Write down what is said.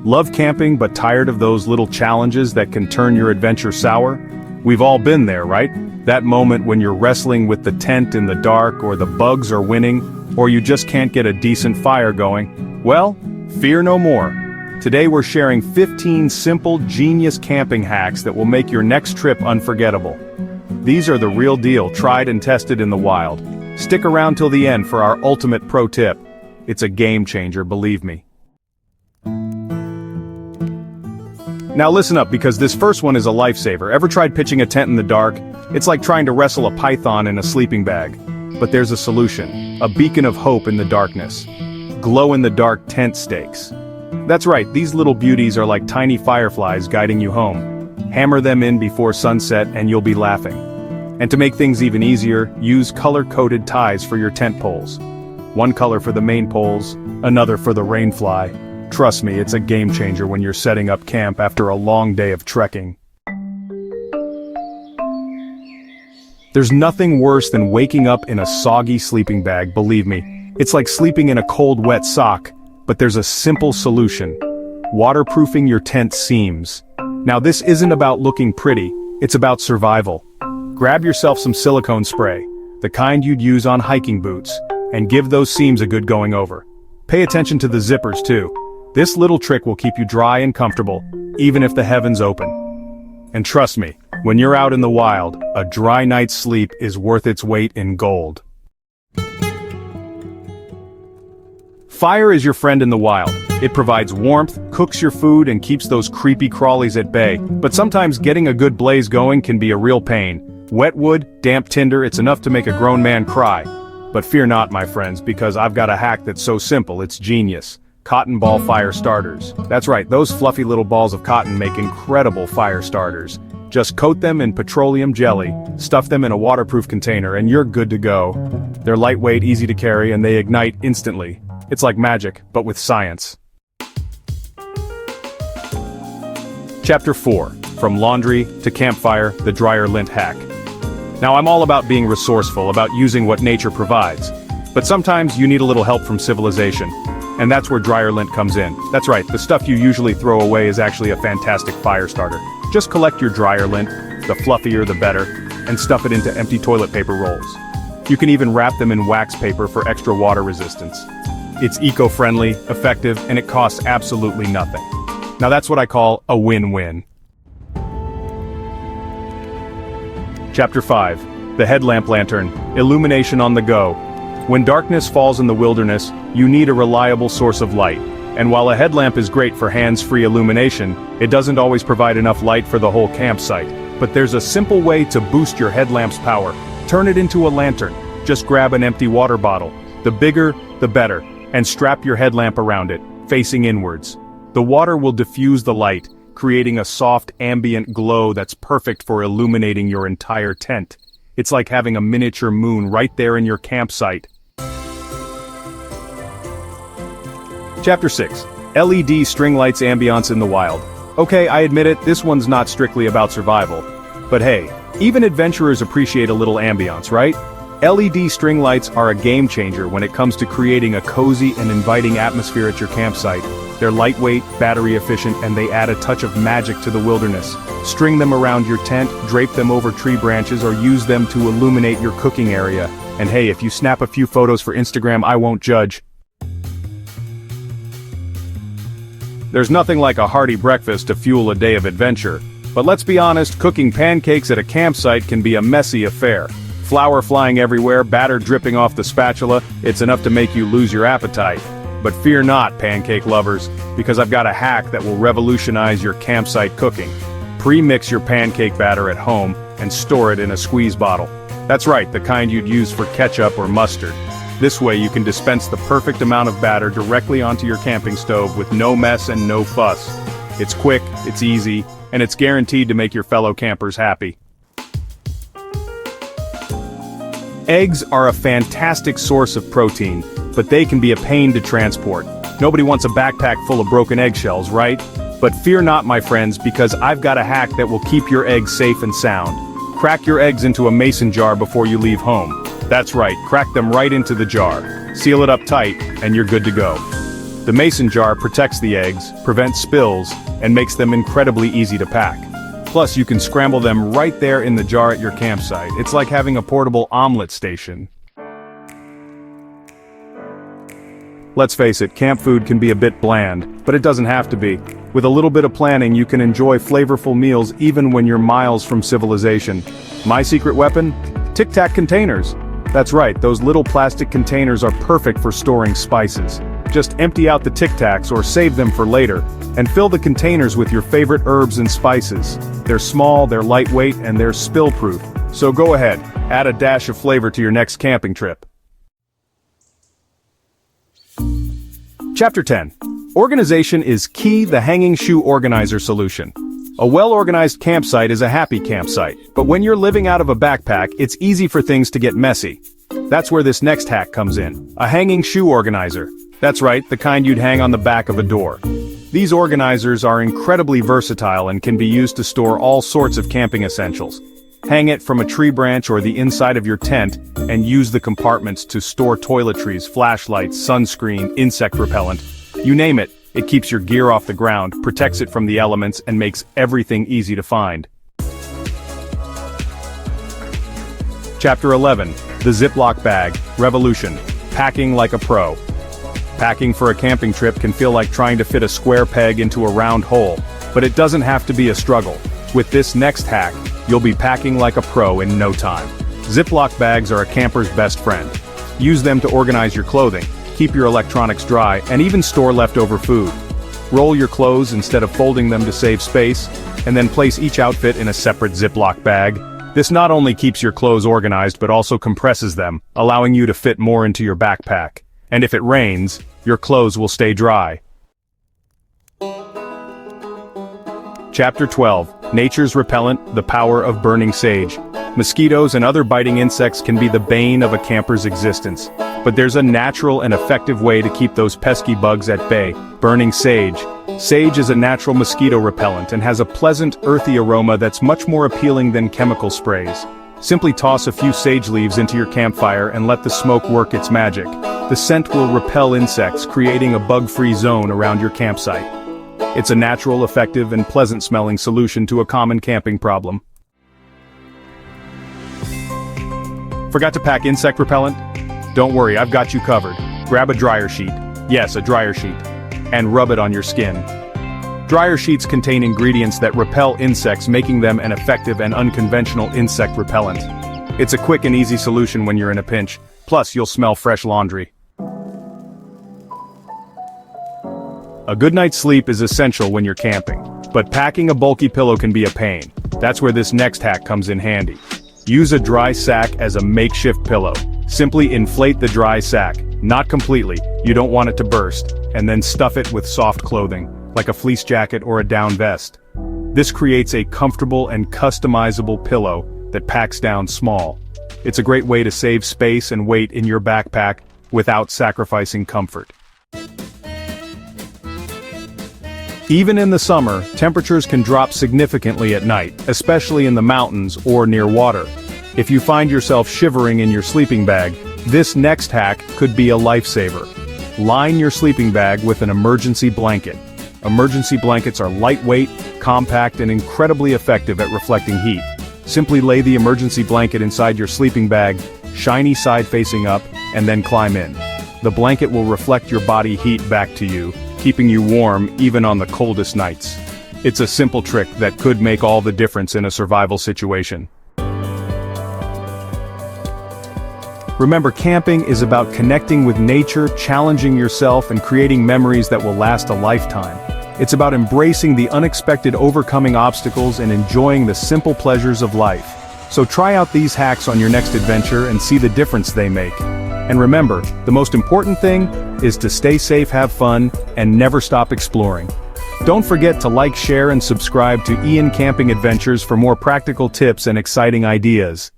Love camping but tired of those little challenges that can turn your adventure sour? We've all been there, right? That moment when you're wrestling with the tent in the dark, or the bugs are winning, or you just can't get a decent fire going. Well, fear no more. Today we're sharing 15 simple, genius camping hacks that will make your next trip unforgettable. These are the real deal, tried and tested in the wild. Stick around till the end for our ultimate pro tip. It's a game changer, believe me. Now listen up, because this first one is a lifesaver. Ever tried pitching a tent in the dark? It's like trying to wrestle a python in a sleeping bag. But there's a solution, a beacon of hope in the darkness. Glow-in-the-dark tent stakes. That's right, these little beauties are like tiny fireflies guiding you home. Hammer them in before sunset and you'll be laughing. And to make things even easier, use color-coded ties for your tent poles. One color for the main poles, another for the rainfly. Trust me, it's a game changer when you're setting up camp after a long day of trekking. There's nothing worse than waking up in a soggy sleeping bag, believe me. It's like sleeping in a cold, wet sock, but there's a simple solution. Waterproofing your tent seams. Now this isn't about looking pretty, it's about survival. Grab yourself some silicone spray, the kind you'd use on hiking boots, and give those seams a good going over. Pay attention to the zippers too. This little trick will keep you dry and comfortable, even if the heavens open. And trust me, when you're out in the wild, a dry night's sleep is worth its weight in gold. Fire is your friend in the wild. It provides warmth, cooks your food, and keeps those creepy crawlies at bay. But sometimes getting a good blaze going can be a real pain. Wet wood, damp tinder, it's enough to make a grown man cry. But fear not, my friends, because I've got a hack that's so simple, it's genius. Cotton ball fire starters. That's right, those fluffy little balls of cotton make incredible fire starters. Just coat them in petroleum jelly, stuff them in a waterproof container, and you're good to go. They're lightweight, easy to carry, and they ignite instantly. It's like magic, but with science. Chapter 4. From laundry to campfire, the dryer lint hack. Now I'm all about being resourceful, about using what nature provides. But sometimes you need a little help from civilization. And that's where dryer lint comes in. That's right, the stuff you usually throw away is actually a fantastic fire starter. Just collect your dryer lint, the fluffier the better, and stuff it into empty toilet paper rolls. You can even wrap them in wax paper for extra water resistance. It's eco-friendly, effective, and it costs absolutely nothing. Now that's what I call a win-win. Chapter 5. The Headlamp Lantern, Illumination on the Go. When darkness falls in the wilderness, you need a reliable source of light. And while a headlamp is great for hands-free illumination, it doesn't always provide enough light for the whole campsite. But there's a simple way to boost your headlamp's power. Turn it into a lantern. Just grab an empty water bottle. The bigger, the better. And strap your headlamp around it, facing inwards. The water will diffuse the light, creating a soft ambient glow that's perfect for illuminating your entire tent. It's like having a miniature moon right there in your campsite. Chapter 6. LED string lights ambiance in the wild. Okay, I admit it, this one's not strictly about survival. But hey, even adventurers appreciate a little ambiance, right? LED string lights are a game changer when it comes to creating a cozy and inviting atmosphere at your campsite. They're lightweight, battery efficient, and they add a touch of magic to the wilderness. String them around your tent, drape them over tree branches, or use them to illuminate your cooking area. And hey, if you snap a few photos for Instagram, I won't judge. There's nothing like a hearty breakfast to fuel a day of adventure. But let's be honest, cooking pancakes at a campsite can be a messy affair. Flour flying everywhere, batter dripping off the spatula, it's enough to make you lose your appetite. But fear not, pancake lovers, because I've got a hack that will revolutionize your campsite cooking. Pre-mix your pancake batter at home and store it in a squeeze bottle. That's right, the kind you'd use for ketchup or mustard. This way you can dispense the perfect amount of batter directly onto your camping stove with no mess and no fuss. It's quick, it's easy, and it's guaranteed to make your fellow campers happy. Eggs are a fantastic source of protein, but they can be a pain to transport. Nobody wants a backpack full of broken eggshells, right? But fear not, my friends, because I've got a hack that will keep your eggs safe and sound. Crack your eggs into a mason jar before you leave home. That's right, crack them right into the jar. Seal it up tight, and you're good to go. The mason jar protects the eggs, prevents spills, and makes them incredibly easy to pack. Plus, you can scramble them right there in the jar at your campsite. It's like having a portable omelet station. Let's face it, camp food can be a bit bland, but it doesn't have to be. With a little bit of planning, you can enjoy flavorful meals even when you're miles from civilization. My secret weapon? Tic Tac containers. That's right, those little plastic containers are perfect for storing spices. Just empty out the Tic Tacs or save them for later, and fill the containers with your favorite herbs and spices. They're small, they're lightweight, and they're spill-proof. So go ahead, add a dash of flavor to your next camping trip. Chapter 10. Organization is key, the hanging shoe organizer solution. A well-organized campsite is a happy campsite, but when you're living out of a backpack, it's easy for things to get messy. That's where this next hack comes in. A hanging shoe organizer. That's right, the kind you'd hang on the back of a door. These organizers are incredibly versatile and can be used to store all sorts of camping essentials. Hang it from a tree branch or the inside of your tent, and use the compartments to store toiletries, flashlights, sunscreen, insect repellent. You name it, it keeps your gear off the ground, protects it from the elements, and makes everything easy to find. Chapter 11. The Ziploc Bag, Revolution. Packing like a pro. Packing for a camping trip can feel like trying to fit a square peg into a round hole, but it doesn't have to be a struggle. With this next hack, you'll be packing like a pro in no time. Ziploc bags are a camper's best friend. Use them to organize your clothing, keep your electronics dry, and even store leftover food. Roll your clothes instead of folding them to save space, and then place each outfit in a separate Ziploc bag. This not only keeps your clothes organized but also compresses them, allowing you to fit more into your backpack. And if it rains, your clothes will stay dry. Chapter 12. Nature's Repellent, the Power of Burning Sage. Mosquitoes and other biting insects can be the bane of a camper's existence. But there's a natural and effective way to keep those pesky bugs at bay: burning sage. Sage is a natural mosquito repellent and has a pleasant, earthy aroma that's much more appealing than chemical sprays. Simply toss a few sage leaves into your campfire and let the smoke work its magic. The scent will repel insects, creating a bug-free zone around your campsite. It's a natural, effective, and pleasant-smelling solution to a common camping problem. Forgot to pack insect repellent? Don't worry, I've got you covered. Grab a dryer sheet. Yes, a dryer sheet. And rub it on your skin. Dryer sheets contain ingredients that repel insects, making them an effective and unconventional insect repellent. It's a quick and easy solution when you're in a pinch. Plus, you'll smell fresh laundry. A good night's sleep is essential when you're camping, but packing a bulky pillow can be a pain. That's where this next hack comes in handy. Use a dry sack as a makeshift pillow. Simply inflate the dry sack, not completely, you don't want it to burst, and then stuff it with soft clothing, like a fleece jacket or a down vest. This creates a comfortable and customizable pillow that packs down small. It's a great way to save space and weight in your backpack without sacrificing comfort. Even in the summer, temperatures can drop significantly at night, especially in the mountains or near water. If you find yourself shivering in your sleeping bag, this next hack could be a lifesaver. Line your sleeping bag with an emergency blanket. Emergency blankets are lightweight, compact, and incredibly effective at reflecting heat. Simply lay the emergency blanket inside your sleeping bag, shiny side facing up, and then climb in. The blanket will reflect your body heat back to you, keeping you warm even on the coldest nights. It's a simple trick that could make all the difference in a survival situation. Remember, camping is about connecting with nature, challenging yourself, and creating memories that will last a lifetime. It's about embracing the unexpected, overcoming obstacles, and enjoying the simple pleasures of life. So try out these hacks on your next adventure and see the difference they make. And remember, the most important thing is to stay safe, have fun, and never stop exploring. Don't forget to like, share, and subscribe to Ian Camping Adventures for more practical tips and exciting ideas.